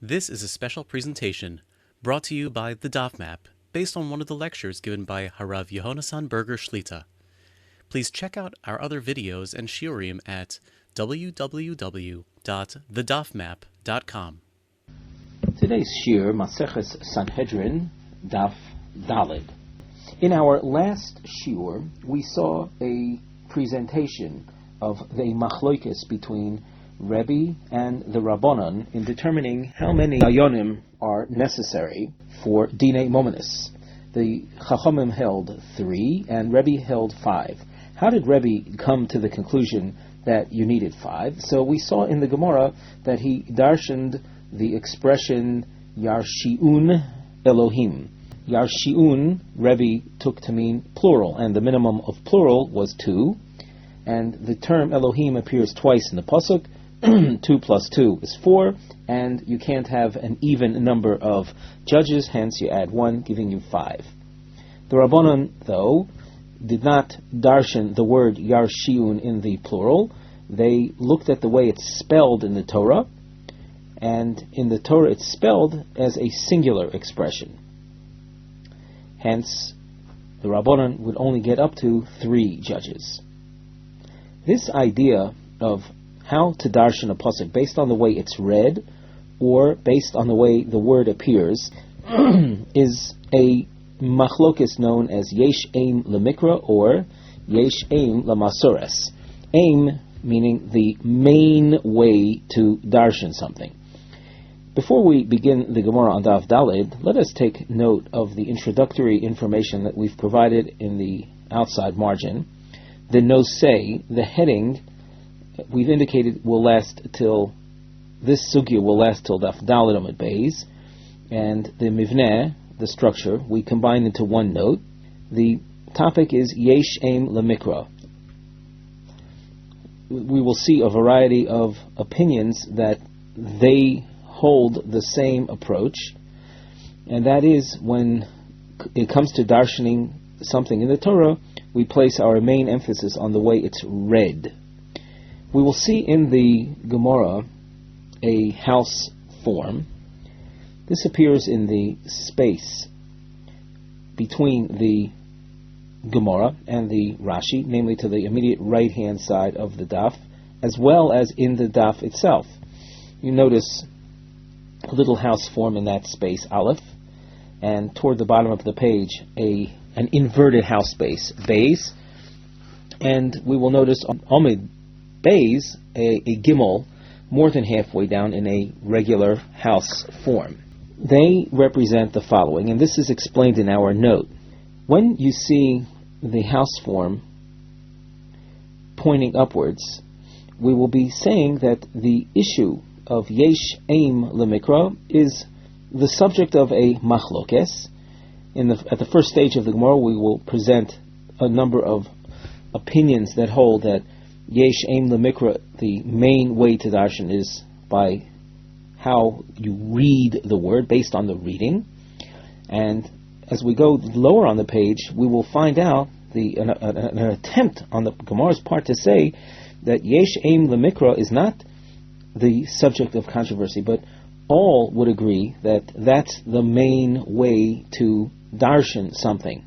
This is a special presentation brought to you by the Daf Map, based on one of the lectures given by HaRav Yehonasan Berger Shlita. Please check out our other videos and shiurim at www.thedafmap.com. Today's shiur, Maseches Sanhedrin, Daf Daled. In our last shiur, we saw a presentation of the machloikis between Rebbe and the Rabbanon in determining how many ayonim are necessary for Dinei Mominus. The Chachamim held 3 and Rebbe held 5. How did Rebbe come to the conclusion that you needed 5? So we saw in the Gemara that he darshaned the expression Yarshi'un Elohim. Yarshi'un, Rebbe took to mean plural, and the minimum of plural was 2. And the term Elohim appears twice in the pasuk. 2 plus 2 is 4, and you can't have an even number of judges, hence you add 1, giving you 5. The Rabbanon, though, did not darshan the word Yarshi'un in the plural. They looked at the way it's spelled in the Torah, and in the Torah it's spelled as a singular expression. Hence, the Rabbanon would only get up to 3 judges. This idea of how to darshan a pasuk based on the way it's read or based on the way the word appears is a machlokis known as yesh aim lemikra or yesh aim lemasuras. Aim meaning the main way to darshan something. Before we begin the Gemara on Daf Daled, let us take note of the introductory information that we've provided in the outside margin. The Nosay, the heading, we've indicated will last till this sugya will last till Daf Daled Amud Beis, and the Mivneh, the structure, we combine into one note. The topic is Yesh Aim Lemikra. We will see a variety of opinions that they hold the same approach, and that is when it comes to darshaning something in the Torah, we place our main emphasis on the way it's read. We will see in the Gemara a house form. This appears in the space between the Gemara and the Rashi, namely to the immediate right-hand side of the daf, as well as in the daf itself. You notice a little house form in that space, Aleph, and toward the bottom of the page, an inverted house base, Beis, and we will notice on Amid Beis, a gimel, more than halfway down in a regular house form. They represent the following, and this is explained in our note. When you see the house form pointing upwards, we will be saying that the issue of Yesh Aim Lemikra is the subject of a machlokes. At the first stage of the Gemara, we will present a number of opinions that hold that Yesh Aim Lemikra, the main way to darshan is by how you read the word, based on the reading. And as we go lower on the page, we will find out an attempt on the Gemara's part to say that Yesh Aim Lemikra is not the subject of controversy, but all would agree that that's the main way to darshan something.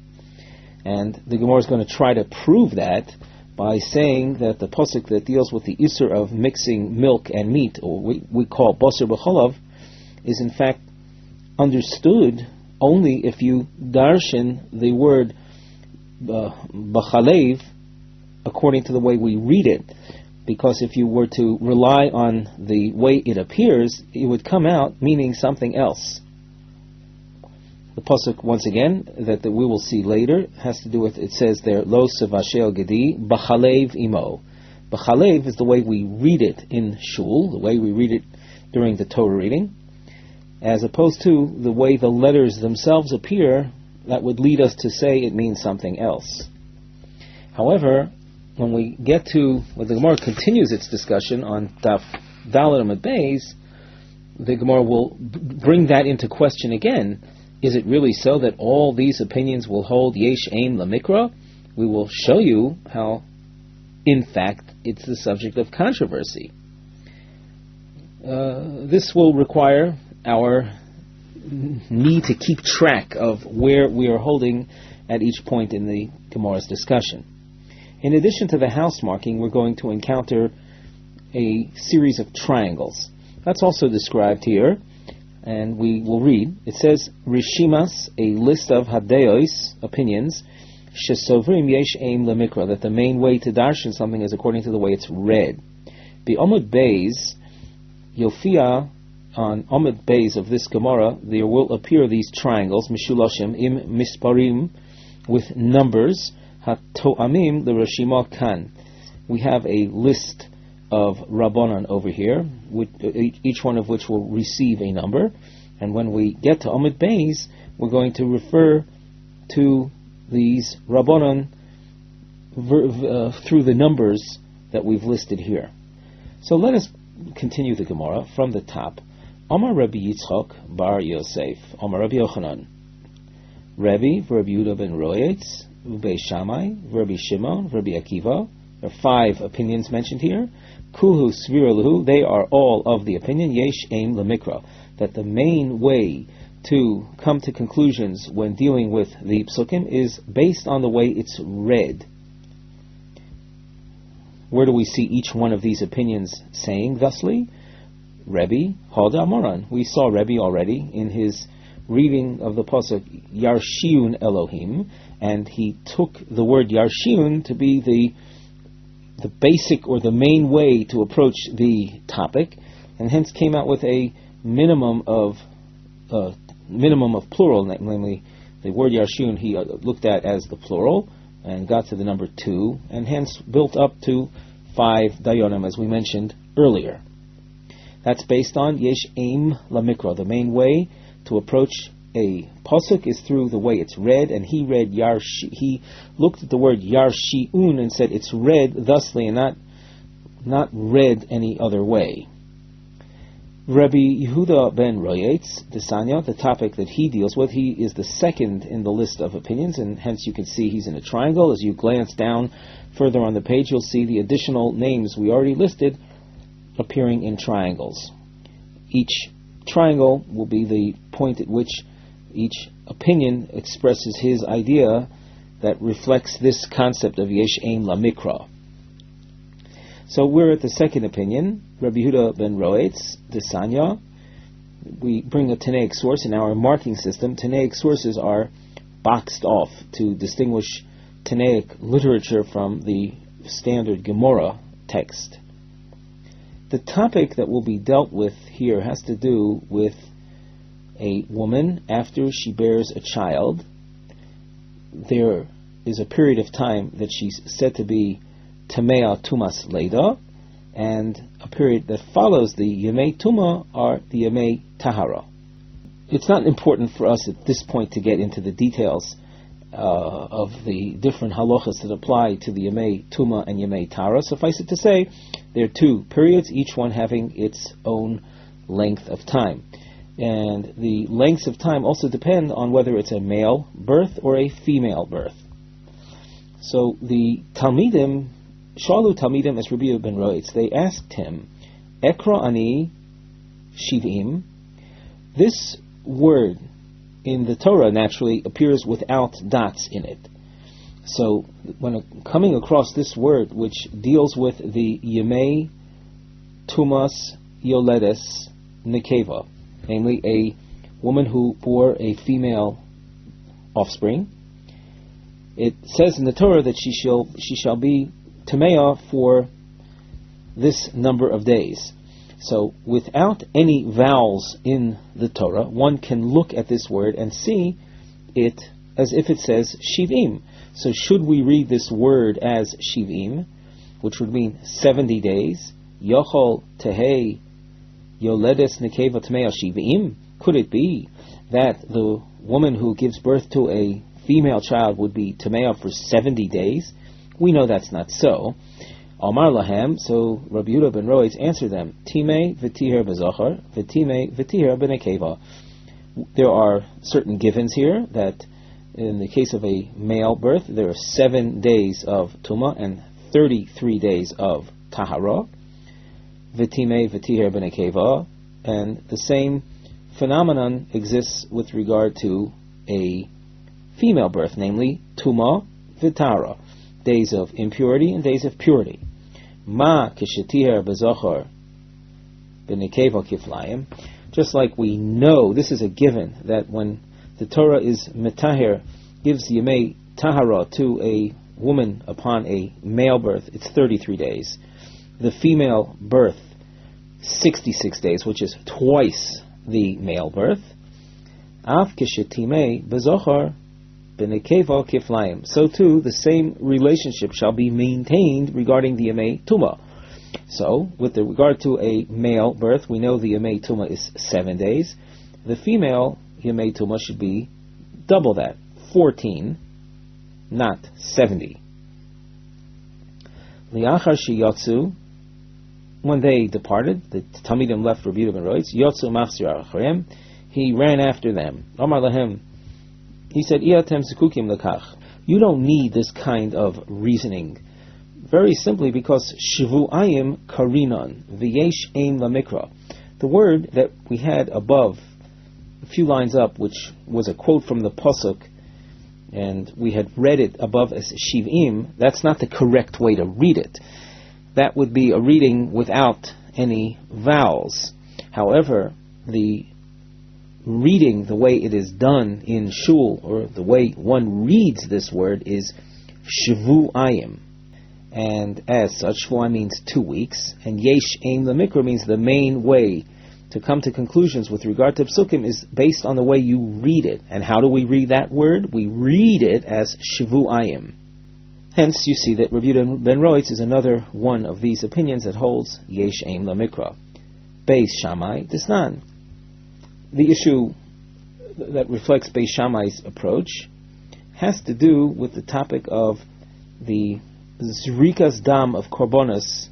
And the Gemara is going to try to prove that by saying that the pasuk that deals with the isur of mixing milk and meat, or we call basar b'chalav, is in fact understood only if you darshan the word b'chalev according to the way we read it. Because if you were to rely on the way it appears, it would come out meaning something else. The pasuk, once again, that we will see later, has to do with, it says there, Lo sevashel gedi, b'chalev imo. B'chalev is the way we read it in shul, the way we read it during the Torah reading, as opposed to the way the letters themselves appear, that would lead us to say it means something else. However, when we get to, when the Gemara continues its discussion on Daf Daled Amud Beis, the Gemara will bring that into question again. Is it really so that all these opinions will hold Yesh Aim Lemikra? We will show you how, in fact, it's the subject of controversy. This will require our need to keep track of where we are holding at each point in the Gemara's discussion. In addition to the house marking, we're going to encounter a series of triangles. That's also described here, and we will read. It says, Rishimas, a list of hadeos, opinions, shesovrim yesh aim lemikra, that the main way to darshan something is according to the way it's read. The Amud Beis, Yofia, on Amud Beis of this Gemara, there will appear these triangles, mishulashim, im misparim, with numbers, hato'amim, the Rashima kan. We have a list of Rabbanan over here, each one of which will receive a number, and when we get to Amud Beis, we're going to refer to these Rabbanan through the numbers that we've listed here. So let us continue the Gemara from the top. Amar Rabbi Yitzchak bar Yosef, Amar Rabbi Yochanan, Rabbi Yehuda ben Royetz, Ube Shammai, Rabbi Shimon, Rabbi Akiva. There are 5 opinions mentioned here. Kulhu Sviraluhu, they are all of the opinion, Yesh Aim Lemikra, that the main way to come to conclusions when dealing with the psukim is based on the way it's read. Where do we see each one of these opinions saying thusly? Rebbe Halda Moran. We saw Rebbe already in his reading of the pasuk Yarshiun Elohim, and he took the word Yarshiun to be the basic or the main way to approach the topic, and hence came out with a minimum of plural, namely the word Yarshiun he looked at as the plural and got to the number 2, and hence built up to 5 dayanim as we mentioned earlier. That's based on Yesh Aim Lamikra. The main way to approach a pasuk is through the way it's read, and he read he looked at the word Yarshiun and said it's read thusly and not read any other way. Rabbi Yehuda ben Royetz, Desanya, the topic that he deals with, he is the second in the list of opinions, and hence you can see he's in a triangle. As you glance down further on the page, you'll see the additional names we already listed appearing in triangles. Each triangle will be the point at which each opinion expresses his idea that reflects this concept of Yesh Aim Lamikra. So we're at the second opinion, Rabbi Yehuda ben Roetz, Desanya. We bring a Tanaic source in our marking system. Tanaic sources are boxed off to distinguish Tanaic literature from the standard Gemara text. The topic that will be dealt with here has to do with a woman after she bears a child. There is a period of time that she's said to be Tamea Tumas Leda, and a period that follows the Yemei Tuma are the Yemei Tahara. It's not important for us at this point to get into the details of the different halachas that apply to the Yemei Tuma and Yemei Tahara. Suffice it to say, there are 2 periods, each one having its own length of time. And the lengths of time also depend on whether it's a male birth or a female birth. So the Talmidim, Shalu Talmidim as Rabbi ben Roetz, they asked him, Ekra ani shivim. This word in the Torah naturally appears without dots in it. So when coming across this word, which deals with the Yemei Tumas Yoledes Nekeva, namely a woman who bore a female offspring, it says in the Torah that she shall be Tamea for this number of days. So without any vowels in the Torah, one can look at this word and see it as if it says Shivim. So should we read this word as Shivim, which would mean 70 days, Yochol Tehei Yoledes Nekeva Tamea Shivim? Could it be that the woman who gives birth to a female child would be Tamea for 70 days? We know that's not so. Amar Lahem, so Rabbi Yehuda ben Roetz answered them, Timei v'tiher b'zachar, v'timei v'tiher b'nekeva. There are certain givens here that in the case of a male birth, there are 7 days of Tuma and 33 days of Tahara. V'timei v'tiher b'nekeva. And the same phenomenon exists with regard to a female birth, namely Tuma Vitara, days of impurity and days of purity. Ma kishetihar bezochar b'nekeva kiflayim. Just like we know, this is a given, that when the Torah is metahir, gives yemei tahara to a woman upon a male birth, it's 33 days. The female birth, 66 days, which is twice the male birth. Af kishetime bezochar b'nekeva kiflayim. So too, the same relationship shall be maintained regarding the yemei tuma. So, with regard to a male birth, we know the yemei tuma is 7 days. The female yemei tuma should be double that, 14, not 70. Liachar sheyotzu, when they departed, the Talmidim left Rabbi Yehuda ben Roitz, Yotzu machzir acharem, he ran after them. Amar lahem, he said, Iatem zekukim lekach. You don't need this kind of reasoning. Very simply because shivu'ayim karinon, v'yesh aim lamikra. The word that we had above, a few lines up, which was a quote from the Pasuk, and we had read it above as shiv'im, that's not the correct way to read it. That would be a reading without any vowels. However, the reading, the way it is done in shul, or the way one reads this word, is shivu'ayim. And as such, shvu'ayim means 2 weeks, and yesh aim lemikra means the main way to come to conclusions with regard to psukim is based on the way you read it. And how do we read that word? We read it as shivu'ayim. Hence, you see that Rabbi Yehuda ben Roitz is another one of these opinions that holds yesh aim lemikra. Beis Shammai disnan. The issue that reflects Beis Shammai's approach has to do with the topic of the zrikas dam of korbanos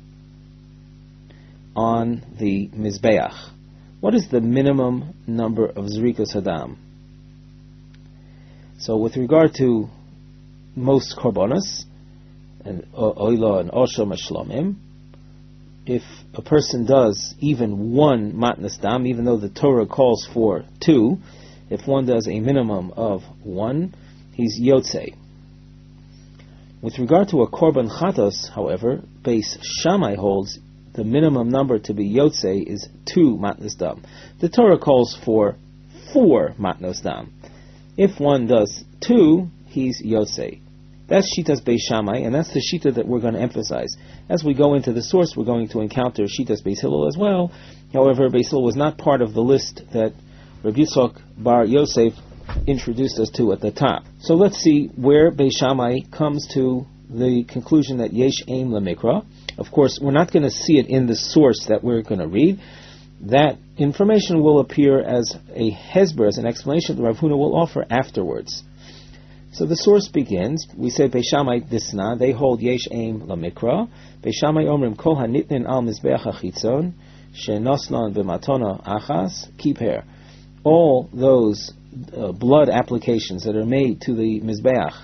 on the mizbeach. What is the minimum number of zrikas hadam? So, with regard to most korbanos, and oila and osho mashlomim, if a person does even one matnas dam, even though the Torah calls for 2, if one does a minimum of 1, he's yotzei. With regard to a korban chatos, however, Beis Shammai holds the minimum number to be yotzei is 2 matnas dam. The Torah calls for 4 matnos dam. If one does 2, he's yotzei. That's Shitas Beis Shammai, and that's the Shita that we're going to emphasize. As we go into the source, we're going to encounter Shitas Beis Hillel as well. However, Beis Hillel was not part of the list that Rabbi Yitzchak bar Yosef introduced us to at the top. So let's see where Beis Shammai comes to the conclusion that Yesh Aim Lemikra. Of course, we're not going to see it in the source that we're going to read. That information will appear as a hesber, as an explanation that Rav Huna will offer afterwards. So the source begins, we say Beis Shammai disna, they hold Yesh Aim Lemikra. Beis Shammai omrim kol hanitnin al mizbeach hachitzon, shenoslan b'matona achas, kiper. All those blood applications that are made to the mizbeach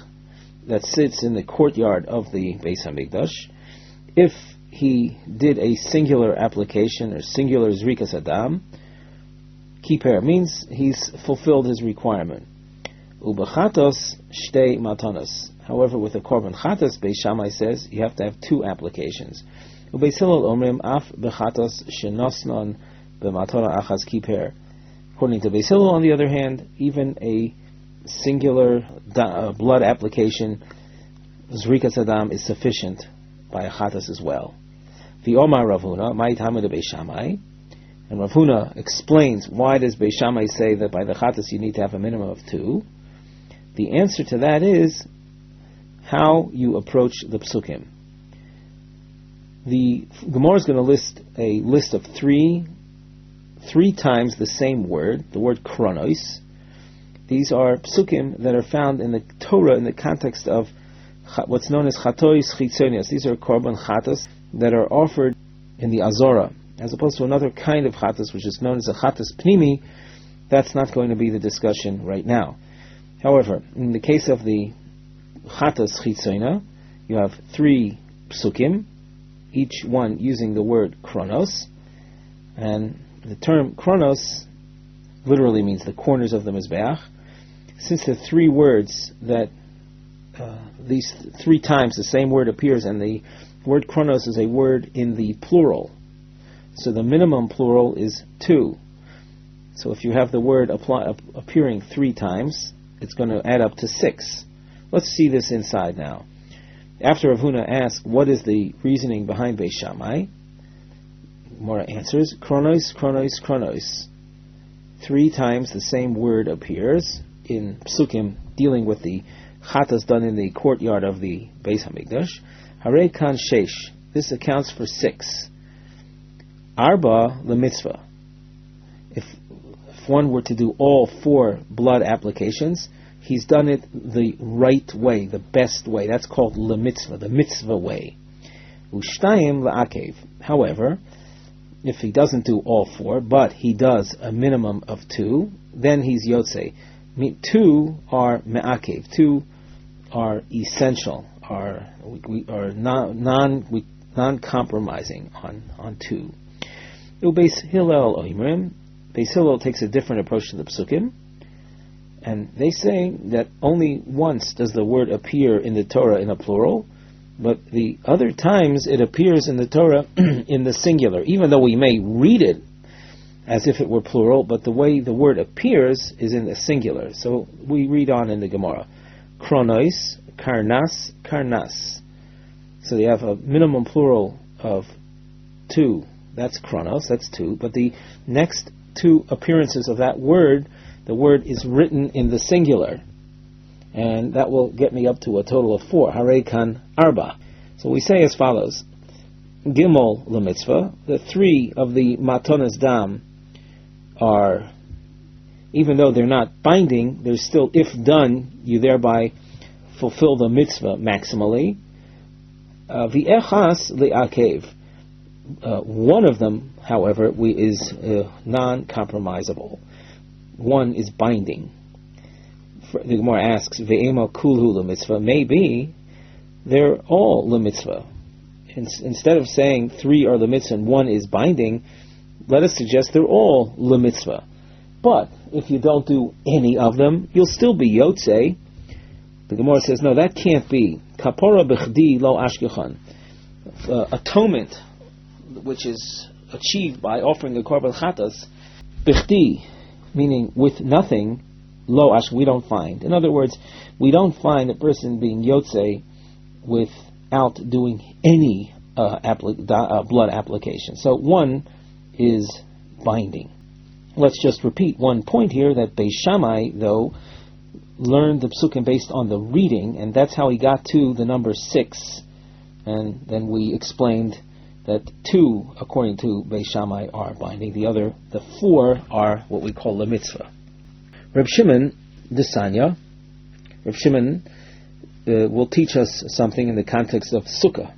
that sits in the courtyard of the Beis Hamikdash, if he did a singular application or singular zrikas adam, kiper means he's fulfilled his requirement. Ubechatos shtei matanos. However, with a korban chatos, Beis Shammai says you have to have 2 applications. Ubeis Hillel omrim af bechatos shenosnon b'matona achas kiper. According to Beis Hillel, on the other hand, even a singular blood application, zrikas adam, is sufficient by a chatos as well. V'omar Rav Huna, ma'it hamid Beis Shammai. And Rav Huna explains why does Beis Shammai say that by the chatos you need to have a minimum of 2. The answer to that is how you approach the psukim. The Gemara is going to list a list of 3 times the same word, the word kronos. These are psukim that are found in the Torah in the context of what's known as chatois chitzonios. These are korban chatos that are offered in the azora, as opposed to another kind of chatos which is known as a chatos pnimi. That's not going to be the discussion right now. However, in the case of the chatos chitzona, you have 3 psukim, each one using the word kronos, and the term kronos literally means the corners of the Mizbeach. Since the three words that these three times the same word appears, and the word chronos is a word in the plural, so the minimum plural is 2. So if you have the word appearing 3 times, it's going to add up to 6. Let's see this inside now. After Rav Huna asks, what is the reasoning behind Beis Shammai? Gemara answers, chronos, chronos, chronos. 3 times the same word appears in psukim dealing with the chatas done in the courtyard of the Beis Hamikdash. Harei kan sheish. This accounts for 6. Arba lemitzvah. If one were to do all 4 blood applications, he's done it the right way, the best way. That's called lemitzvah, the mitzvah way. Ushtayim la'akev. However, if he doesn't do all 4, but he does a minimum of 2, then he's yotzei. 2 are me'akev. 2 are essential. Are non-compromising on 2. Beis Hillel oimrim. Beis Hillel takes a different approach to the psukim, and they say that only once does the word appear in the Torah in a plural, but the other times it appears in the Torah in the singular, even though we may read it as if it were plural, but the way the word appears is in the singular. So we read on in the Gemara. Chronos, karnas, karnas. So you have a minimum plural of 2. That's chronos, that's 2. But the next 2 appearances of that word, the word is written in the singular. And that will get me up to a total of 4. Harei kan arba. So we say as follows. Gimel lemitzvah. The 3 of the matonas dam are, even though they're not binding, they're still, if done, you thereby fulfill the mitzvah maximally. V'echas li'akev. One of them, however, is non-compromisable. One is binding. The Gemara asks, Ve'ema kulhu lemitzvah. Maybe they're all lemitzvah. Instead of saying 3 are lemitzvah and 1 is binding, let us suggest they're all lemitzvah. But if you don't do any of them, you'll still be yotzei. The Gemara says, no, that can't be. Kapora b'chdi lo ashkechan. Atonement, which is achieved by offering the korban chatas, b'chdi, meaning with nothing, lo ash, we don't find. In other words, we don't find a person being yotzei without doing any blood application. So 1 is binding. Let's just repeat one point here, that Beis Shammai, though, learned the psukim based on the reading, and that's how he got to the number 6. And then we explained that 2, according to Beis Shammai, are binding. The 4 are what we call the mitzvah. Reb Shimon Desanya, Reb Shimon will teach us something in the context of sukkah.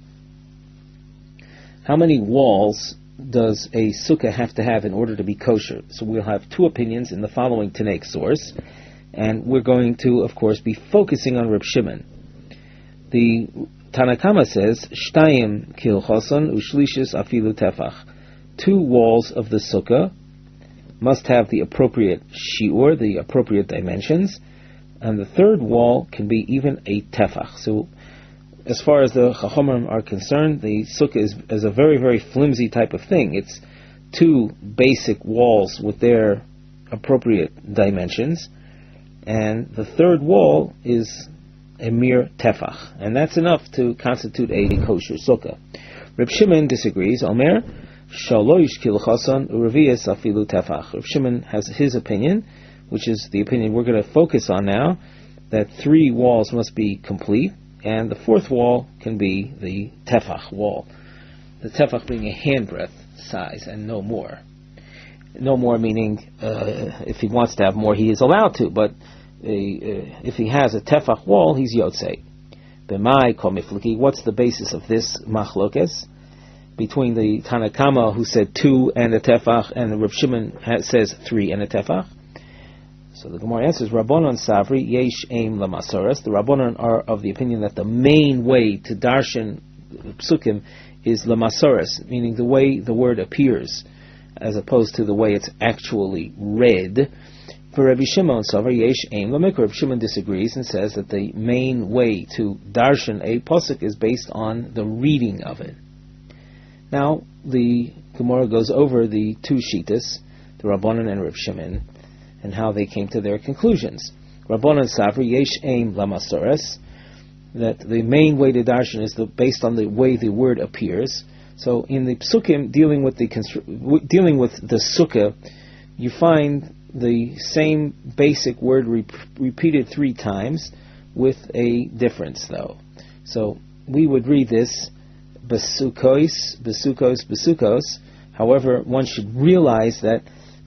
How many walls does a sukkah have to have in order to be kosher? So we'll have 2 opinions in the following Tanaic source, and we're going to, of course, be focusing on Reb Shimon. The Tanakama says, Shtayim kilchoson ushlishis afilu tefach. 2 walls of the sukkah must have the appropriate shiur, the appropriate dimensions, and the 3rd wall can be even a tefach. So, as far as the chachomim are concerned, the sukkah is a very, very flimsy type of thing. It's 2 basic walls with their appropriate dimensions, and the 3rd wall is a mere tefach, and that's enough to constitute a kosher sukkah. Reb Shimon disagrees. Omer, shalosh kilchason urevias afilu tefach. Reb Shimon has his opinion, which is the opinion we're going to focus on now, that 3 walls must be complete, and the 4th wall can be the tefach wall. The tefach being a handbreadth size and no more. No more meaning if he wants to have more, he is allowed to, but if he has a tefach wall, he's yotzei. B'mai kol mifleki. What's the basis of this machlokes between the Tanakama, who said 2 and a tefach, and the Reb Shimon says 3 and a tefach? So the Gemara answers, Rabbanon Savri yesh aim lamasoras. The Rabbanon are of the opinion that the main way to darshan psukim is lamasoras, meaning the way the word appears. as opposed to the way it's actually read. For Rabbi Shimon Savar Yesh Aim Lamikra, Rabbi Shimon disagrees and says that the main way to darshan a pasuk is based on the reading of it. Now, the Gemara goes over the two shitas, the Rabbanan and Rabbi Shimon, and how they came to their conclusions. Rabbanan Savar Yesh Aim Lamasoras, that the main way to darshan is based on the way the word appears. So in the psukim dealing with the sukkah, you find the same basic word repeated 3 times with a difference, though. So we would read this besukos, besukos, besukos. However, one should realize that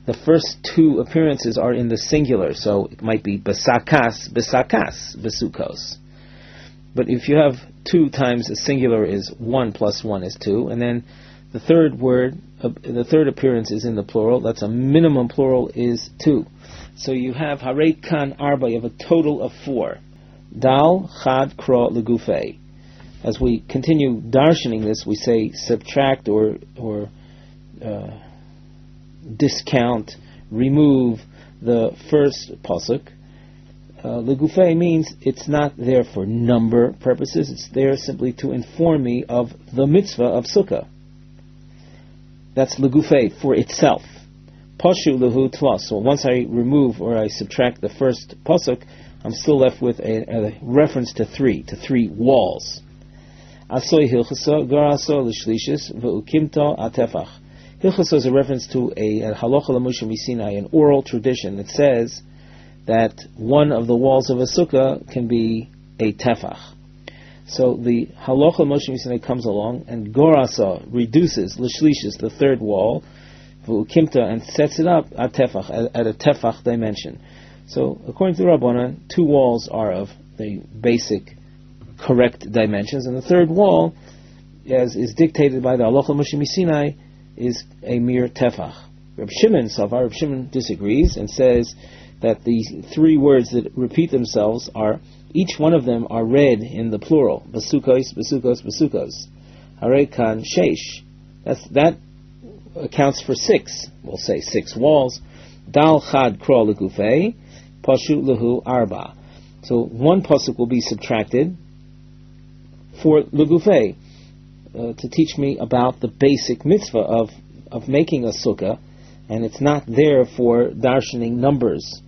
the first 2 appearances are in the singular, so it might be besakas, besakas, besukos. But if you have 2 times a singular is 1 plus 1 is 2, and then the third word, the third appearance is in the plural. That's a minimum plural is 2. So you have harei kan arba. You have a total of 4. Dal chad kro legufei. As we continue darshaning this, we say subtract or discount, remove the first pasuk. Legufei means it's not there for number purposes. It's there simply to inform me of the mitzvah of sukkah. That's legufei, for itself. Pashu lehu tlas. So once I remove or I subtract the first pasuk, I'm still left with a reference to 3 walls. Asoy hilchasa garaso l'shlishis ve'ukimto atefach. Hilchasa is a reference to a halacha l'Moshe Misinai, an oral tradition that says that one of the walls of a sukkah can be a tefach. So the halacha Moshe Misinai comes along and gorasa reduces l'shlishis, the third wall, v'ukimta, and sets it up at tefach, at a tefach dimension. So according to the Rabbanan, 2 walls are of the basic correct dimensions, and the third wall, as is dictated by the halacha Moshe Misinai, is a mere tefach. Reb Shimon Savar, Reb Shimon disagrees and says that the 3 words that repeat themselves are, each one of them are read in the plural. Besukos, besukos, besukos. Harei kan sheish. That accounts for 6. We'll say 6 walls. Dal chad kro legufei, pashu lehu arba. So 1 pasuk will be subtracted for legufei, to teach me about the basic mitzvah of making a sukkah, and it's not there for darshaning numbers.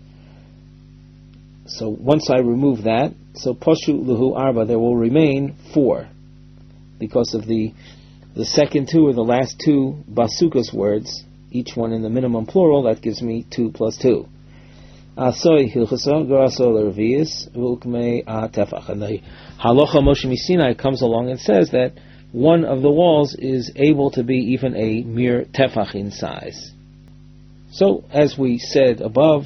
So once I remove that, so pashu luhu arba, there will remain 4, because of the second 2 or the last 2 basukos words, each one in the minimum plural. That gives me 2 plus 2. Asoy hilchasa garaso l'revius v'ukmei atefach. And the halacha Moshe Misinai comes along and says that one of the walls is able to be even a mere tefach in size. So, as we said above,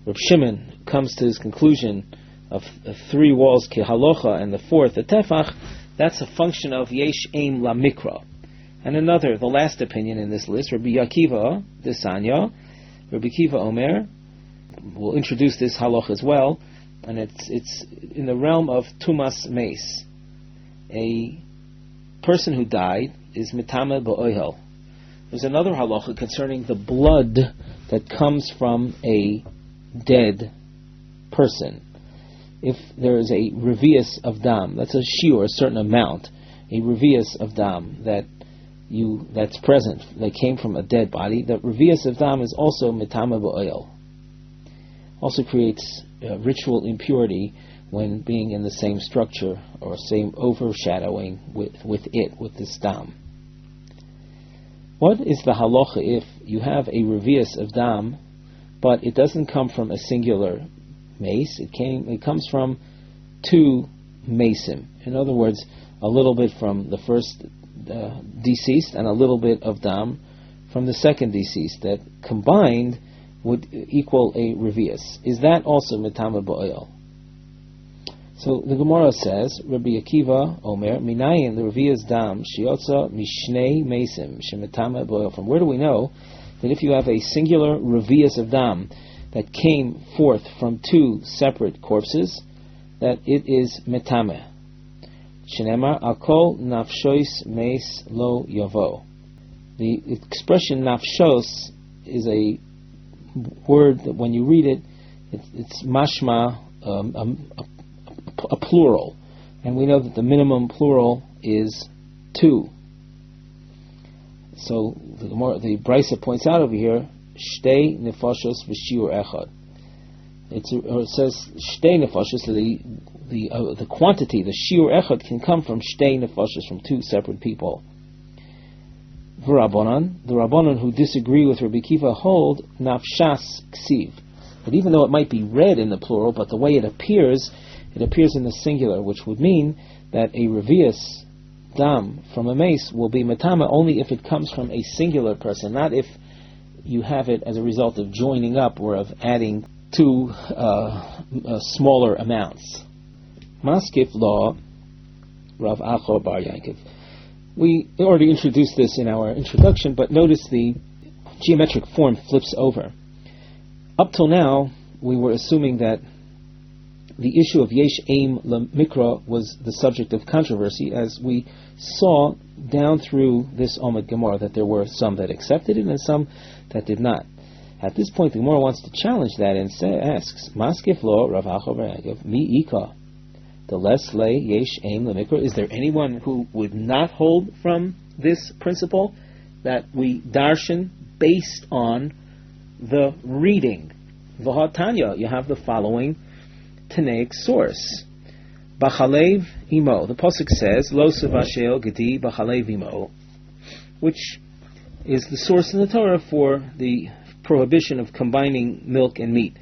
Reb Shimon comes to his conclusion of 3 walls ki halacha and the 4th a tefach. That's a function of yesh aim la mikra. And another, the last opinion in this list, Rabbi Akiva Desanya, Rabbi Akiva Omer, we'll introduce this halacha as well, and it's in the realm of tumas meis. A person who died is mitame ba'ohel. There's another halacha concerning the blood that comes from a dead person. If there is a revius of dam, that's a shiur, a certain amount, a revius of dam that's present, that came from a dead body, that revius of dam is also mitame ba'ohel. Also creates ritual impurity when being in the same structure or same overshadowing with this dam. What is the halacha if you have a revius of dam, but it doesn't come from a singular mace? It comes from 2 mason. In other words, a little bit from the first deceased and a little bit of dam from the second deceased, that combined would equal a revius. Is that also mitama ba'ohel? So the Gemara says, Rabbi Akiva Omer, Minayin the revius dam shiotza mishnei mesim shemitama ba'ohel. From where do we know that if you have a singular revius of dam that came forth from 2 separate corpses, that it is metame? Shenemar akol nafshois meis lo yavo. The expression nafshos is a word that when you read it, it's mashma, a plural. And we know that the minimum plural is 2. So the Brisa points out over here, shtei nefashos v'shiur echad. It says shtei nefashos, so the quantity, the shiur echad, can come from shtei nefashos, from 2 separate people. V'Rabbanan, the Rabbanan who disagree with Rabbi Kiva hold nafshas ksiv. But even though it might be read in the plural, but the way it appears in the singular, which would mean that a revius dam from a mace will be matama only if it comes from a singular person, not if you have it as a result of joining up or of adding 2 smaller amounts. Maskif law, Rav Acho Bar Yankov. We already introduced this in our introduction, but notice the geometric form flips over. Up till now, we were assuming that the issue of yesh aim lemikra was the subject of controversy, as we saw down through this Omid Gemara that there were some that accepted it and some that did not. At this point, the Gemara wants to challenge that and asks, Maskif lo Rav Acho Bar Yankov mi ika, the less lay yesh aim lemikra. Is there anyone who would not hold from this principle that we darshan based on the reading? V'hatanya, you have the following Tanaic source. Bachalev imo. The pasuk says, Lo sevashel gedi bachalev imo, which is the source in the Torah for the prohibition of combining milk and meat.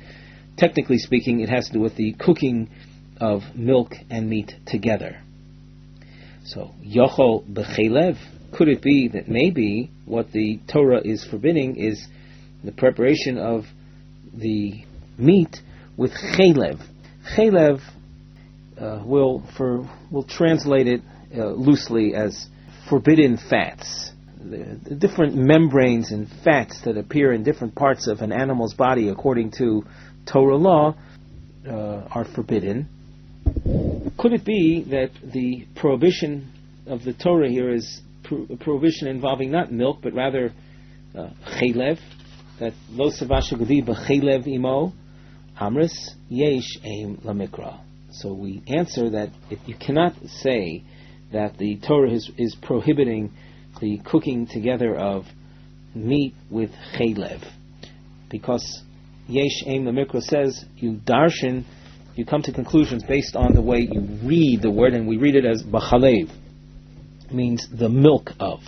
Technically speaking, it has to do with the cooking of milk and meat together. So, yochol bechelev, could it be that maybe what the Torah is forbidding is the preparation of the meat with chelev? Chelev will translate it loosely as forbidden fats. The different membranes and fats that appear in different parts of an animal's body according to Torah law are forbidden. Could it be that the prohibition of the Torah here is a prohibition involving not milk but rather chelev, that lo sevasha gedi b'chelev imo amris yesh aim lamikra? So we answer that you cannot say that the Torah is prohibiting the cooking together of meat with chelev, because yesh aim lamikra says you darshan, you come to conclusions based on the way you read the word, and we read it as b'chalev, means the milk of.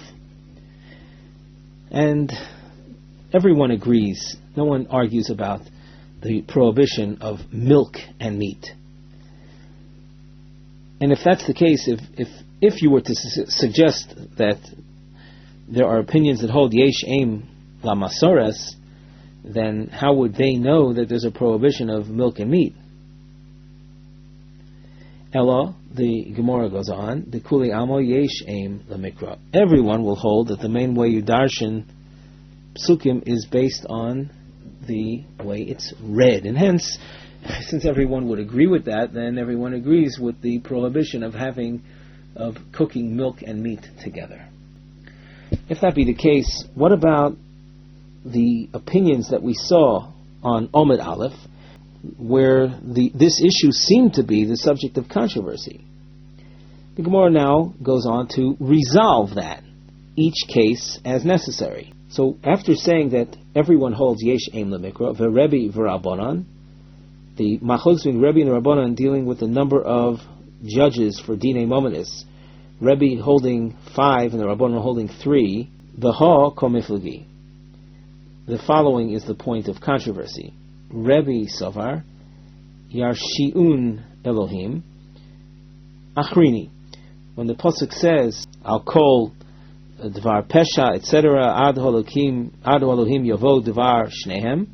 And everyone agrees, no one argues about the prohibition of milk and meat. And if that's the case, if you were to suggest that there are opinions that hold yesh aim la masoras, then how would they know that there's a prohibition of milk and meat? Ella, the Gemara goes on, the kuli amo yesh aim la mikra. Everyone will hold that the main way you darshan psukim is based on the way it's read, and hence, since everyone would agree with that, then everyone agrees with the prohibition of cooking milk and meat together. If that be the case, what about the opinions that we saw on Omid Aleph, where this issue seemed to be the subject of controversy? The Gemara now goes on to resolve that, each case as necessary. So after saying that everyone holds yesh aim lemikra, v'Rebbe v'Rabbanan, the machlokes between Rebbe and Rabbanan dealing with the number of judges for dinei momenis, Rebbe holding 5 and the Rabbanan holding 3, the ha komiflagi. The following is the point of controversy. Rebbe Savar, Yarshiun Elohim, Achrini. When the pasuk says, I'll call Dvar Pesha, etc., Ad Elohim Yavo Dvar Shnehem,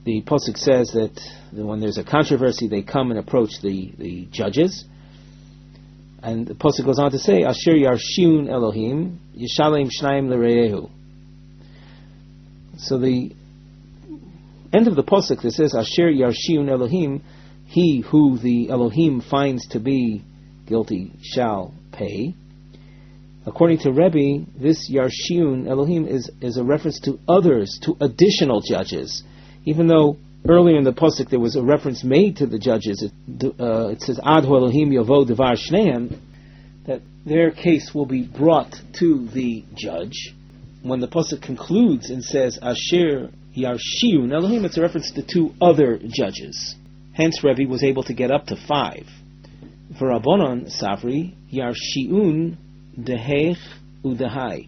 the pasuk says that when there's a controversy, they come and approach the judges. And the pasuk goes on to say, Asher Yarshiun Elohim, Yishalem Shnaim L'Reyehu. So the end of the pasuk that says Asher Yarshiun Elohim, he who the Elohim finds to be guilty shall pay. According to Rebbe, this Yarshiun Elohim is a reference to others, to additional judges. Even though earlier in the pasuk there was a reference made to the judges, it says Ad Hu Elohim Yavo Devar Shneim, that their case will be brought to the judge. When the pasuk concludes and says Asher Yarshiun Elohim, it's a reference to two other judges. Hence Rebbe was able to get up to 5. For Rabbanon Savri Yarshiun Dehech Udehai.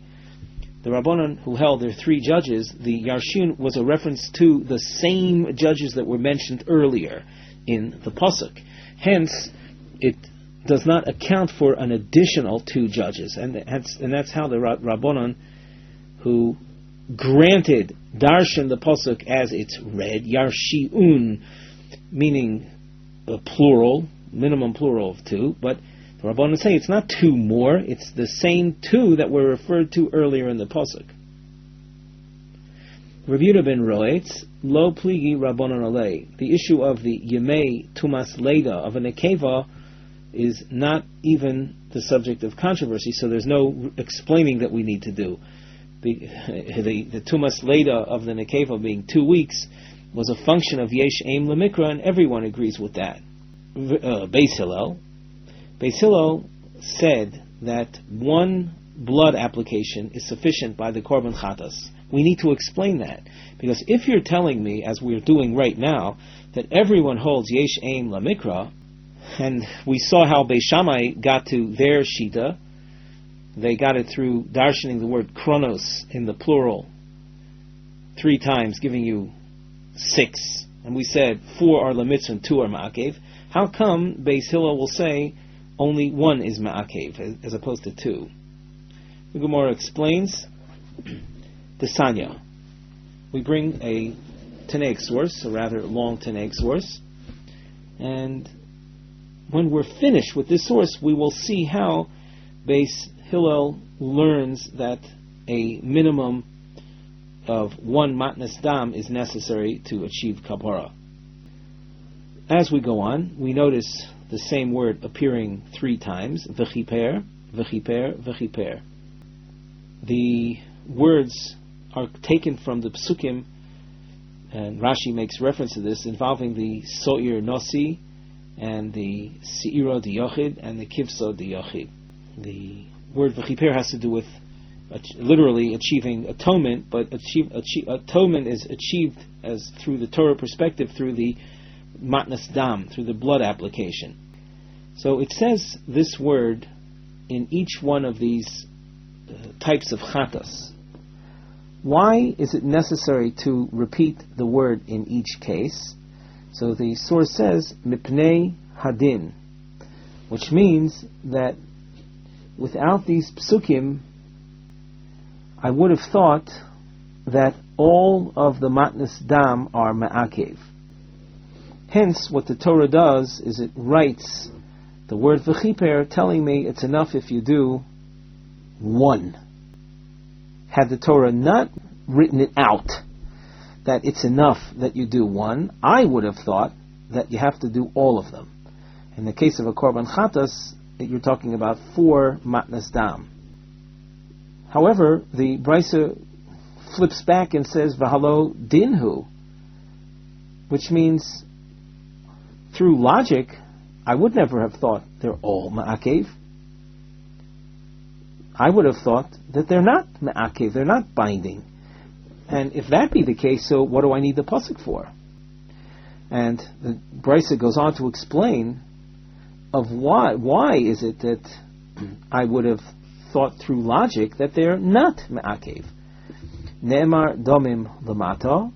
The Rabbanon who held their 3 judges, the Yarshiun was a reference to the same judges that were mentioned earlier in the pasuk. Hence, it does not account for an additional 2 judges, and that's how the Rabbanon who granted darshan the pasuk as it's read, Yarshiun, meaning a plural, minimum plural of 2, but the Rabbanon say it's not 2 more, it's the same 2 that were referred to earlier in the pasuk. Rav Yehuda ben Roetz, Lo Pligi Rabbanon Alei. The issue of the Yemei Tumas Leda of a Nekeva is not even the subject of controversy, so there's no explaining that we need to do. The Tumas Leda of the Nekeva being 2 weeks was a function of Yesh Aim Lemikra, and everyone agrees with that. Beis Hillel said that 1 blood application is sufficient by the Korban Chatas. We need to explain that, because if you're telling me, as we're doing right now, that everyone holds Yesh Aim Lamikra, and we saw how Beis Shammai got to their Shita, they got it through darshaning the word chronos in the plural 3 times, giving you 6, and we said 4 are Lamitzvah and 2 are Ma'akev. How come Beis Hillel will say only 1 is Ma'akev as opposed to 2? The Gemara explains the Sanya. We bring a Tanaic source, a rather long Tanaic source, and when we're finished with this source, we will see how Beis Hillel learns that a minimum of 1 matnas dam is necessary to achieve kapara. As we go on, we notice the same word appearing 3 times, v'chiper, v'chiper, v'chiper. The words are taken from the psukim, and Rashi makes reference to this, involving the so'ir Nosay and the se'ira diyochid and the kivso diyochid. The word v'chiper has to do with literally achieving atonement, but atonement is achieved as through the Torah perspective, through the matnas dam, through the blood application. So it says this word in each one of these types of chatas. Why is it necessary to repeat the word in each case? So the source says mipnei hadin, which means that without these psukim, I would have thought that all of the matnas dam are ma'akev. Hence, what the Torah does is it writes the word v'chiper, telling me it's enough if you do 1. Had the Torah not written it out that it's enough that you do 1, I would have thought that you have to do all of them. In the case of a korban chatas, you're talking about 4 matnas dam. However, the Brisa flips back and says v'halo dinhu, which means through logic, I would never have thought they're all ma'akev. I would have thought that they're not ma'akev, they're not binding. And if that be the case, so what do I need the pasuk for? And the Brisa goes on to explain of why is it that I would have thought through logic that they're not ma'akev. Ne'emar domim lamata,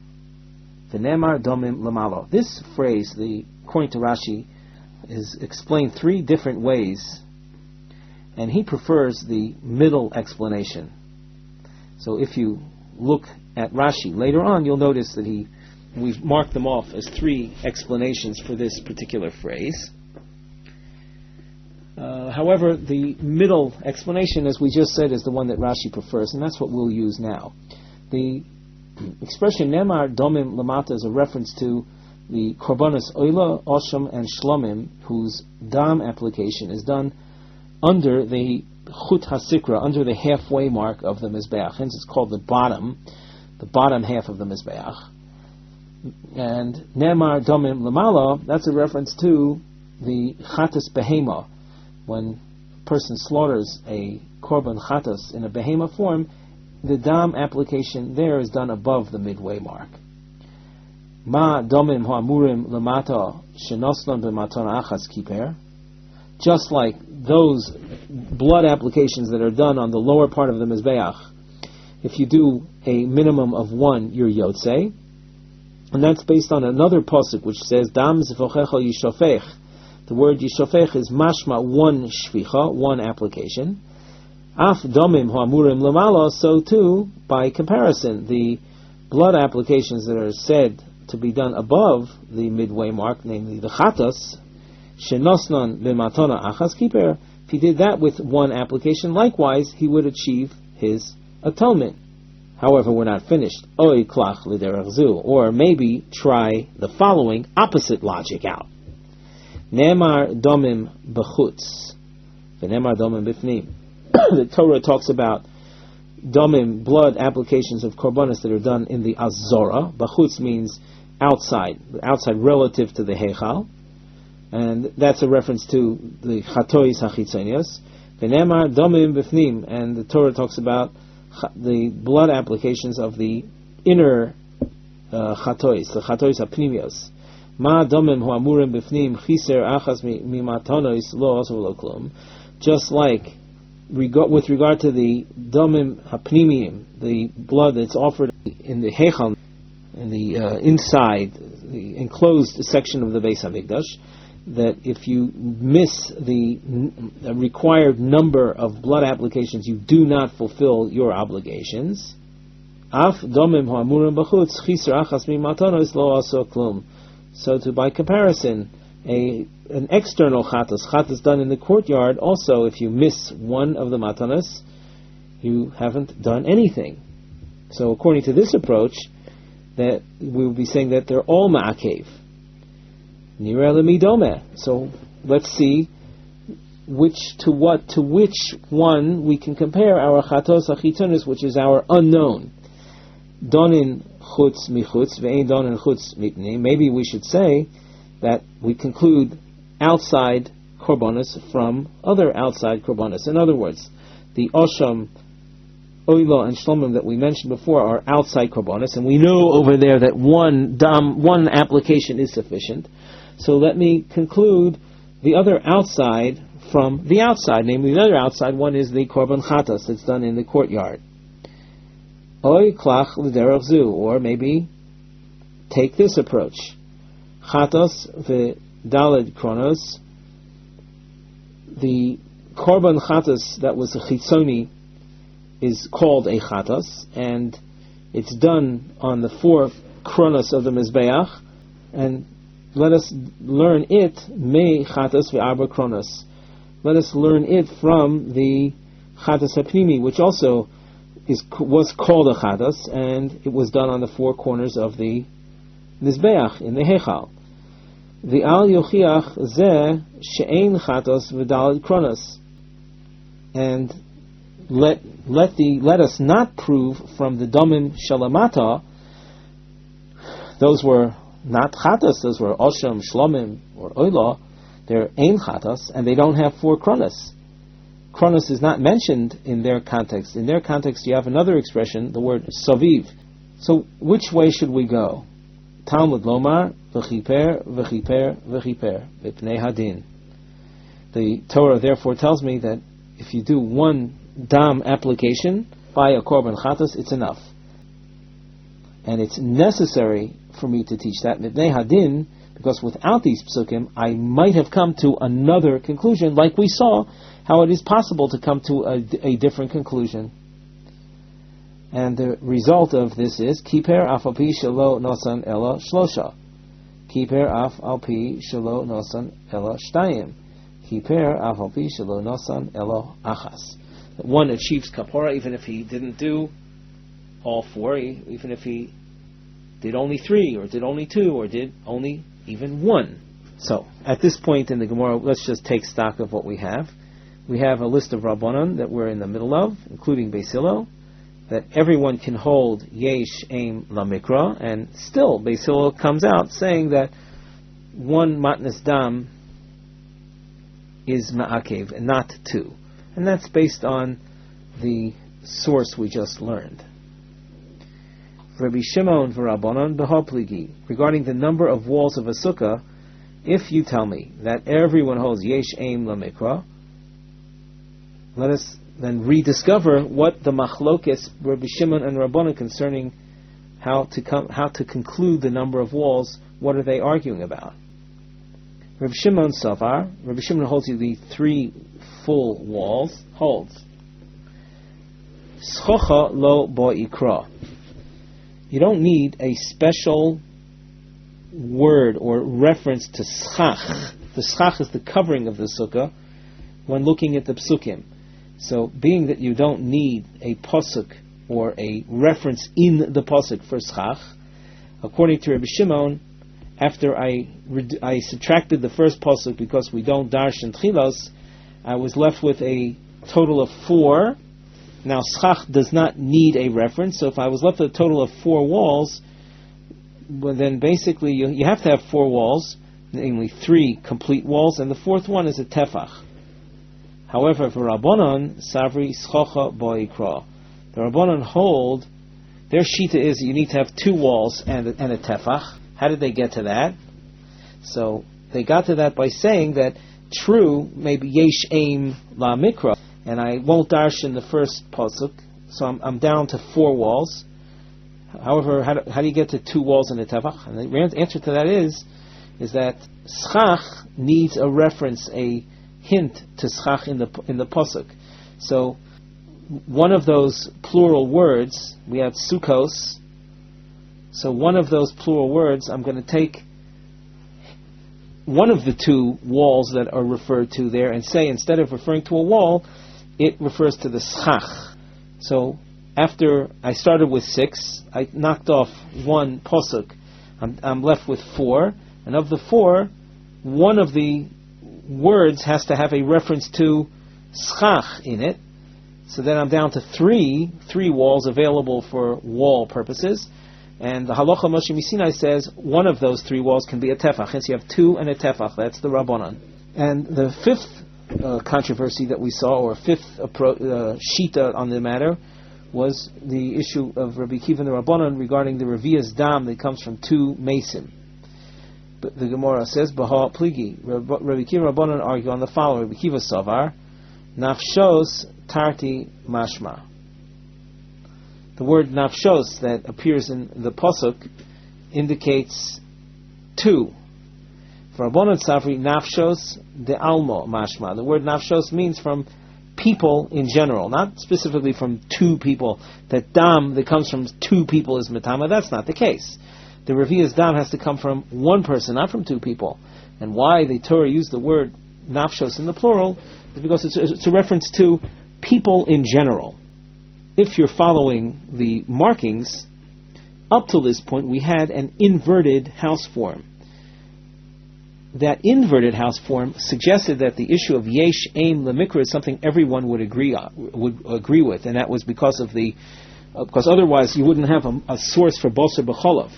v'ne'emar domim lamalo. This phrase, according to Rashi, is explained 3 different ways, and he prefers the middle explanation. So if you look at Rashi later on, you'll notice that we've marked them off as 3 explanations for this particular phrase. However, the middle explanation, as we just said, is the one that Rashi prefers, and that's what we'll use now. The expression Nemar Domim Lamata is a reference to the Korbanos Oila, Osham, and Shlomim, whose dam application is done under the chut hasikra, under the halfway mark of the mizbeach. Hence, it's called the bottom half of the mizbeach. And nemar domim lamala, that's a reference to the chatas behema. When a person slaughters a korban chatas in a behema form, the dam application there is done above the midway mark. Ma domim ha'amurim lamata shenoslan b'matana achas kiper. Just like those blood applications that are done on the lower part of the mizbeach, if you do a minimum of one, you're yotzei. And that's based on another pasuk which says, Dam zifochecha yishofech. The word yishofech is mashma, one shvicha, one application. Af domim ha'amurim lamala, so too, by comparison, the blood applications that are said to be done above the midway mark, namely the chatas, shenosnan b'matana achas kiper, if he did that with one application, likewise, he would achieve his atonement. However, we're not finished. Oy klach l'derech zu, or maybe try the following opposite logic out. Nemar domim b'chutz, v'nemar domim b'fnim. The Torah talks about domim, blood applications of korbanos that are done in the azora. B'chutz means outside relative to the heichal, and that's a reference to the chatois hachitzonios. V'nemar domim b'fnim, and the Torah talks about the blood applications of the inner chatois, the chatois hapnimios. Ma domim hu amurim b'fnim chiser achas mimatonos lo asu lo klum. Just like with regard to the domim hapnimiyim, the blood that's offered in the heichal, in the inside, the enclosed section of the Beis Hamikdash, that if you miss the required number of blood applications, you do not fulfill your obligations. Af domim ha'amurim b'chutz chiser achas mimatonos lo asu klum. So to, by comparison, an external chatas done in the courtyard, also if you miss one of the matanas, you haven't done anything. So according to this approach, that we will be saying that they're all ma'akev. Nira lemidome. So let's see which one we can compare our chatos achitonis, which is our unknown. Donin chutz michutz ve'ein donin chutz mipnei. Maybe we should say that we conclude outside korbanos from other outside korbanos. In other words, the osham, oilo, and shlomim that we mentioned before are outside korbanos, and we know over there that one application is sufficient. So let me conclude the other outside from the outside. Namely, the other outside one is the korban chatas that's done in the courtyard. Oy klach l'derech zu, or maybe take this approach. Chatas v'daled kronos. The korban chatas that was a chitzoni is called a chatas, and it's done on the 4 kronos of the mizbeach, and let us learn it me chatas ve'arba kronos. Let us learn it from the chatas hapnimi, which also was called a chatas, and it was done on the 4 corners of the mizbeach in the heichal. The al yochiach zeh she'ein chatas v'daled kronos, and let us not prove from the domim shalamata. Those were not chatas, those were osham, shlomim, or oila. They're ein chatas, and they don't have 4 kronos. Kronos is not mentioned in their context. In their context, you have another expression, the word saviv. So, which way should we go? Talmud lomar v'chiper v'chiper v'chiper v'pnei hadin. The Torah therefore tells me that if you do one dam application by a korban chatas, it's enough. And it's necessary for me to teach that mipnei hadin, because without these psukim, I might have come to another conclusion, like we saw how it is possible to come to a different conclusion. And the result of this is kiper af al pi shelo nosan ela shlosha, kiper af al pi shelo nosan ela shtayim, kiper af al pi shelo nosan ela achas. One achieves kapora even if he didn't do all 4, even if he did only 3, or did only 2, or did only even 1. So, at this point in the Gemara, let's just take stock of what we have. we have a list of Rabbanon that we're in the middle of, including Beis Hillel, that everyone can hold Yesh Aim Lamikra, and still Beis Hillel comes out saying that one Matnas Dam is Ma'akev and not two. And that's based on the source we just learned. Rabbi Shimon v'Rabbanon b'Hopligi, regarding the number of walls of a sukkah, if you tell me that everyone holds Yesh Aim Lamikra, let us then rediscover what the machlokes Rabbi Shimon and Rabbanon concerning how to conclude the number of walls. What are they arguing about? Rabbi Shimon Savar, Rabbi Shimon holds you the 3 full walls, holds Schocha lo bo ikra. You don't need a special word or reference to schach. The schach is the covering of the sukkah when looking at the psukim. So, being that you don't need a pasuk or a reference in the pasuk for schach, according to Rabbi Shimon, after I subtracted the first pasuk because we don't darshan tchilos, I was left with a total of 4. Now, schach does not need a reference, so if I was left with a total of 4 walls, well, then basically you have to have 4 walls, namely 3 complete walls, and the 4th one is a tefach. However, for Rabbanon, Savri Schocha Boikra, the Rabbanon hold, their Shita is you need to have 2 walls and a tefach. How did they get to that? So, they got to that by saying that true, maybe Yesh Aim La Mikra, and I won't darshan the first pasuk, so I'm down to 4 walls. However, how do you get to 2 walls and a tefach? And the answer to that is that schach needs a reference, a hint to schach in the pasuk. So one of those plural words, we have sukkos. So one of those plural words, I'm going to take one of the 2 walls that are referred to there and say, instead of referring to a wall, it refers to the schach. So after I started with 6, I knocked off 1 pasuk. I'm left with 4, and of the 4, one of the words has to have a reference to schach in it. So then I'm down to 3 walls available for wall purposes. And the Halacha Moshe Misinai says one of those 3 walls can be a tefach. Hence you have 2 and a tefach. That's the Rabbanan. And the 5th controversy that we saw, or 5th shita on the matter, was the issue of Rabbi Kiva and the Rabbanan regarding the Revi'as Dam that comes from 2 mason. But the Gemara says, Baha Pligi. Rabbi Kiva and Rabbanan argue on the following. Rabbi Kiva Savar, Nafshos Tarti Mashma. The word Nafshos that appears in the Pasuk indicates 2. For Rabbanan Safri, Nafshos de Almo Mashma. The word Nafshos means from people in general, not specifically from 2 people. That Dam that comes from 2 people is Matama. That's not the case. The Revi'as Dam has to come from 1 person, not from 2 people. And why the Torah used the word Nafshos in the plural is because it's a reference to people in general. If you're following the markings, up to this point we had an inverted house form. That inverted house form suggested that the issue of Yesh Aim Lemikra is something everyone would agree with, and that was because otherwise you wouldn't have a source for Boser B'cholav.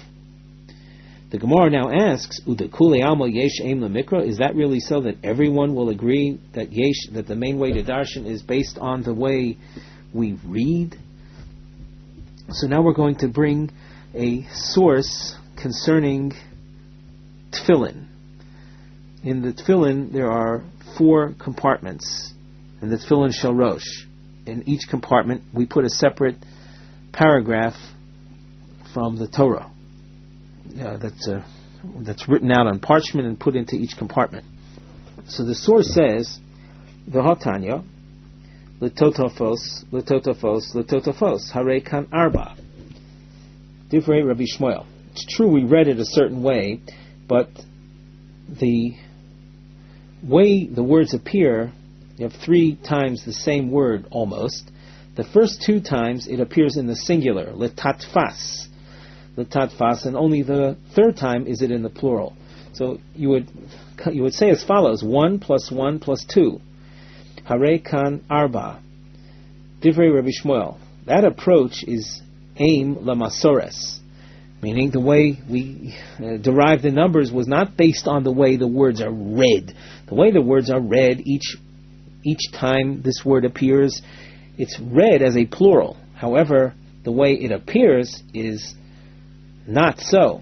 The Gemara now asks, Udekule Alma Yesh Aim Lemikra, is that really so that everyone will agree that that the main way to darshan is based on the way we read? So now we're going to bring a source concerning tefillin. In the tefillin there are 4 compartments, and the tefillin shel rosh. In each compartment we put a separate paragraph from the Torah that's written out on parchment and put into each compartment. So the source says, V'hatanya L'totofos, Hare kan arba. Divrei Rabbi Shmuel. It's true we read it a certain way, but the way the words appear, you have 3 times the same word almost. The first 2 times it appears in the singular, letatfas, and only the 3rd time is it in the plural. So you would say as follows: 1 plus 1 plus 2. Hare kan arba. Divrei Rabbi Shmuel. That approach is aim lamasores, meaning the way we derived the numbers was not based on the way the words are read. The way the words are read, each time this word appears, it's read as a plural. However, the way it appears is not so.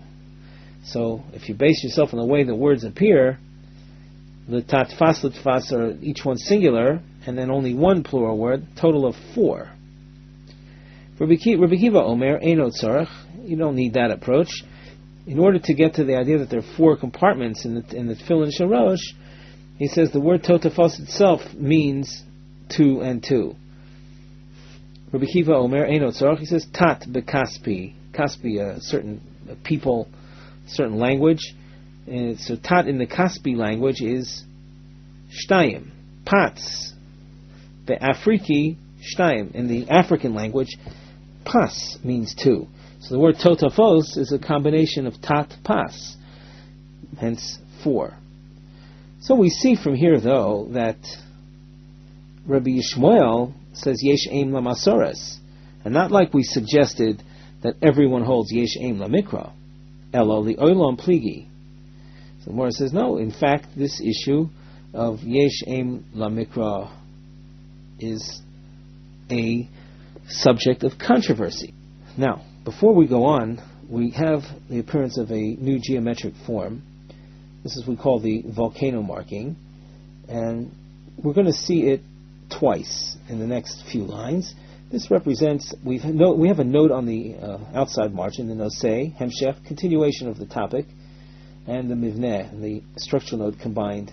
So, if you base yourself on the way the words appear, the tatfas, l'tfas are each one singular, and then only one plural word, total of 4. Rabbi Kiva Omer, Eino Tzarech, you don't need that approach. In order to get to the idea that there are 4 compartments in the Tefillin Shalosh, he says the word totafos itself means 2 and 2. Rabbi Kiva Omer, Eino Tzarech, he says tat bekaspi, kaspi, a certain people, certain language. And so tat in the Kaspi language is shtayim. Pats, the Afriki shtayim. In the African language, pas means 2. So the word totafos is a combination of tat, pas, hence 4. So we see from here, though, that Rabbi Yishmael says yesh aim lamasoras, and not like we suggested that everyone holds yesh aim lamikra, elo li olam pligi. So the Gemara says, no, in fact, this issue of yesh aim lamikra is a subject of controversy. Now, before we go on, we have the appearance of a new geometric form. This is what we call the volcano marking, and we're going to see it twice in the next few lines. This represents, we have a note on the outside margin, the Nosay, Hemshech, continuation of the topic, and the Mivneh, and the structural note combined.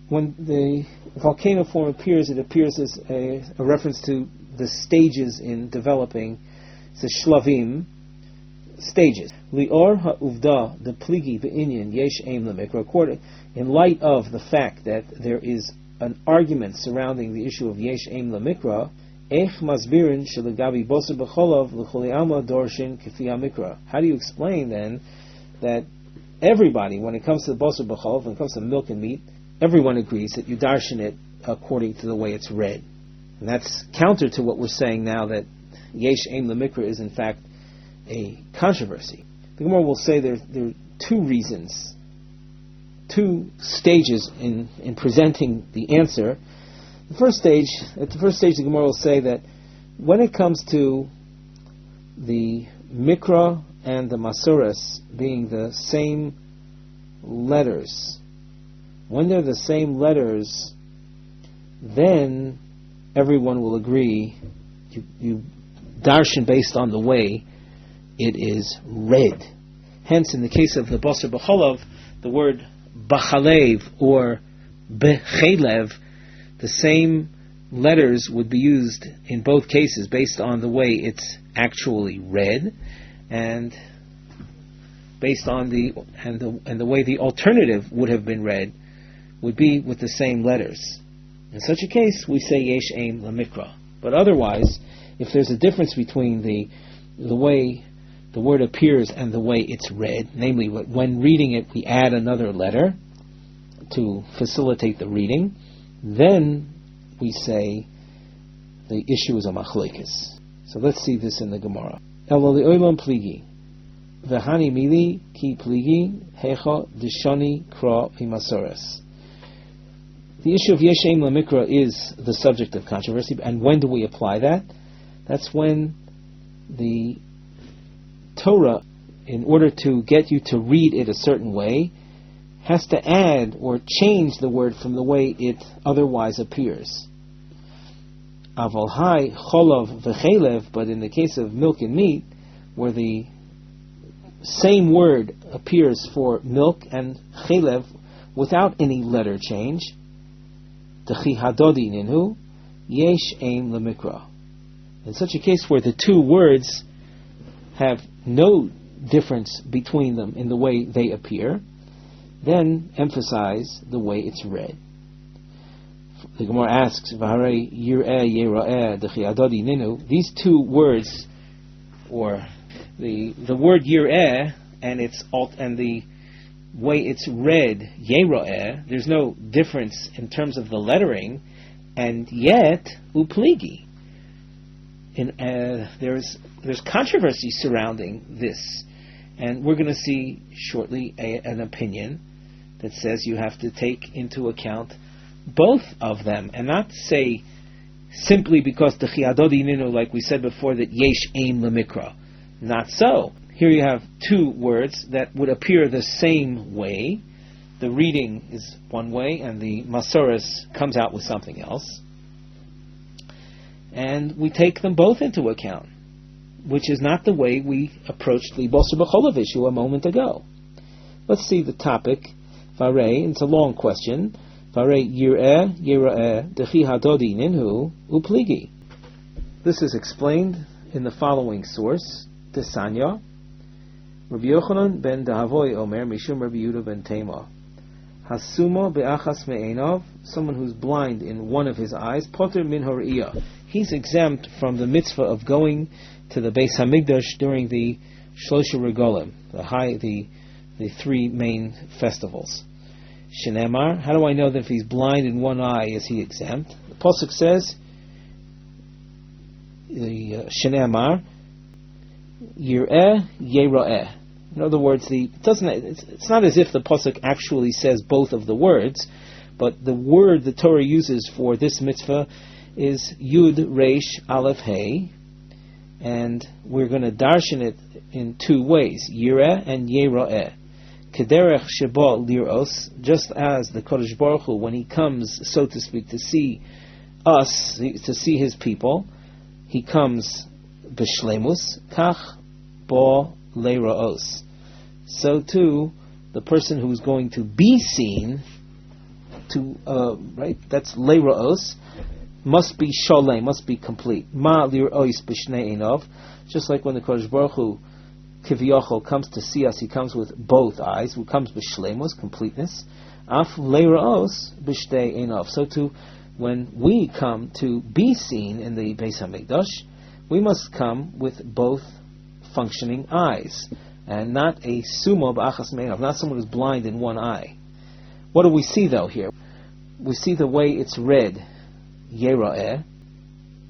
When the volcano form appears, it appears as a reference to the stages in developing, the shlavim, stages. Lior ha'uvda, the pligi be'inyan, yesh aim lamikra, in light of the fact that there is an argument surrounding the issue of yesh aim lamikra, ech masbirin shelagabi boser b'cholav l'choli alma dorshin kifi mikra. How do you explain then that everybody, when it comes to the boser b'cholav, when it comes to milk and meat, everyone agrees that you darshan it according to the way it's read? And that's counter to what we're saying now, that yesh aim lamikra is in fact a controversy. The Gemara will say there are 2 reasons, 2 stages in presenting the answer. At the first stage, the Gemara will say that when it comes to the mikra and the masoras being the same letters, when they're the same letters, then everyone will agree you darshan based on the way it is read. Hence, in the case of the Boser B'cholav, the word B'chalev or B'chelev, the same letters would be used in both cases based on the way it's actually read, and based on the way the alternative would have been read would be with the same letters. In such a case, we say yesh aim lamikra. But otherwise, if there's a difference between the way the word appears and the way it's read, namely when reading it we add another letter to facilitate the reading, then we say the issue is a machlekes. So let's see this in the Gemara. Elo li'olam pligi, v'hani mili ki pligi hecha dishani kra v'masoras. The issue of yesh aim lamikra is the subject of controversy, and when do we apply that? That's when the Torah, in order to get you to read it a certain way, has to add or change the word from the way it otherwise appears. Aval hai cholav v'chelev, but in the case of milk and meat, where the same word appears for milk and chelev without any letter change, t'chi hadodi ninhu, yesh aim lemikra. In such a case where the 2 words have no difference between them in the way they appear, then emphasize the way it's read. The Gemara asks, "V'harei yir'eh yera'eh d'chi adodi ninu." These 2 words, or the word yir'eh and the way it's read yera'eh, there's no difference in terms of the lettering, and yet upligi. There's controversy surrounding this, and we're going to see shortly an opinion that says you have to take into account both of them, and not say simply because the chiyadodi ninu, like we said before, that yesh aim lemikra. Not so. Here you have two words that would appear the same way. The reading is one way, and the masoros comes out with something else. And we take them both into account, which is not the way we approached the Boser B'cholav issue a moment ago. Let's see the topic. Varei, it's a long question. Varei yir'eh, yir'eh, dechi hadodi ninhu, upligi. This is explained in the following source. Tesanya, Rav Yochanan ben Dahavoy Omer, Mishum Rav Yehuda ben Tema. Hasumo be'achas me'enov, someone who's blind in one of his eyes, poter min hor'iyah. He's exempt from the mitzvah of going to the Beis Hamikdash during the Shlosha Regolim, the three main festivals. Shenemar, how do I know that if he's blind in one eye, is he exempt? The Pasuk says, Shenemar, Yir'eh, Yera'eh. In other words, it's not as if the Pasuk actually says both of the words, but the word the Torah uses for this mitzvah is Yud Reish Aleph Hey, and we're going to darshan it in two ways, Yireh and Yera'eh. Kederech Sheba Liros, just as the Kodesh Baruch Hu, when he comes, so to speak, to see us, to see his people, he comes b'shlemus, kach bo leiraos. So too, the person who is going to be seen, that's leiraos, must be sholem, must be complete. Ma lirois b'shnei enov, just like when the Kodesh Baruch Hu Kiviyachol comes to see us, he comes with both eyes, who comes b'shlemus, completeness. Af leiraos b'shtei enov. So too, when we come to be seen in the Beis Hamikdash, we must come with both functioning eyes, and not a sumo b'achas me'enov, not someone who's blind in one eye. What do we see though here? We see the way it's read, Yera'eh,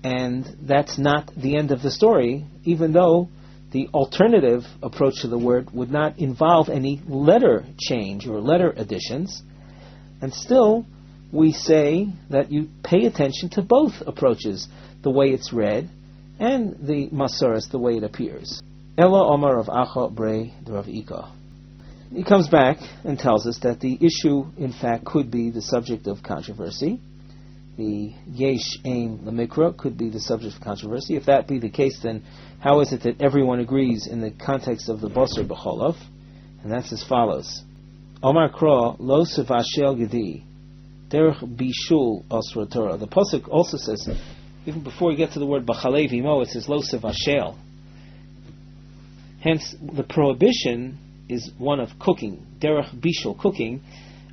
and that's not the end of the story, even though the alternative approach to the word would not involve any letter change or letter additions, and still we say that you pay attention to both approaches, the way it's read and the masoros, the way it appears. Ela Omar of Acha Brei Rav Ika. He comes back and tells us that the issue, in fact, could be the subject of controversy. The Yesh Aim Lemikra could be the subject of controversy. If that be the case, then how is it that everyone agrees in the context of the Boser B'cholav? And that's as follows. Omar Kra Lo Sevashel Gedi Derech Bishul Osra Torah. The Pasuk also says, even before we get to the word B'chalei Vimo, it says Lo Sevashel. Hence, the prohibition is one of cooking, Derech Bishul, cooking,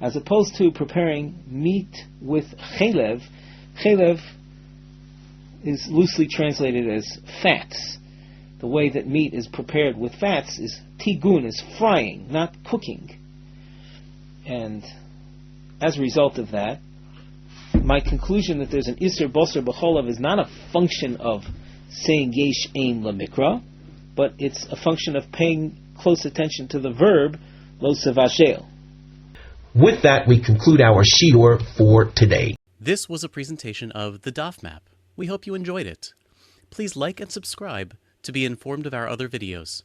as opposed to preparing meat with chelev. Chelev is loosely translated as fats. The way that meat is prepared with fats is tigun, is frying, not cooking. And as a result of that, my conclusion that there's an Isser Boser B'cholav is not a function of saying Yesh Ein Lemikra, but it's a function of paying close attention to the verb Lo Sevashel. With that, we conclude our shiur for today. This was a presentation of the Daf Map. We hope you enjoyed it. Please like and subscribe to be informed of our other videos.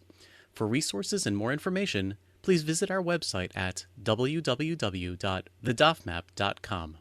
For resources and more information, please visit our website at www.thedafmap.com.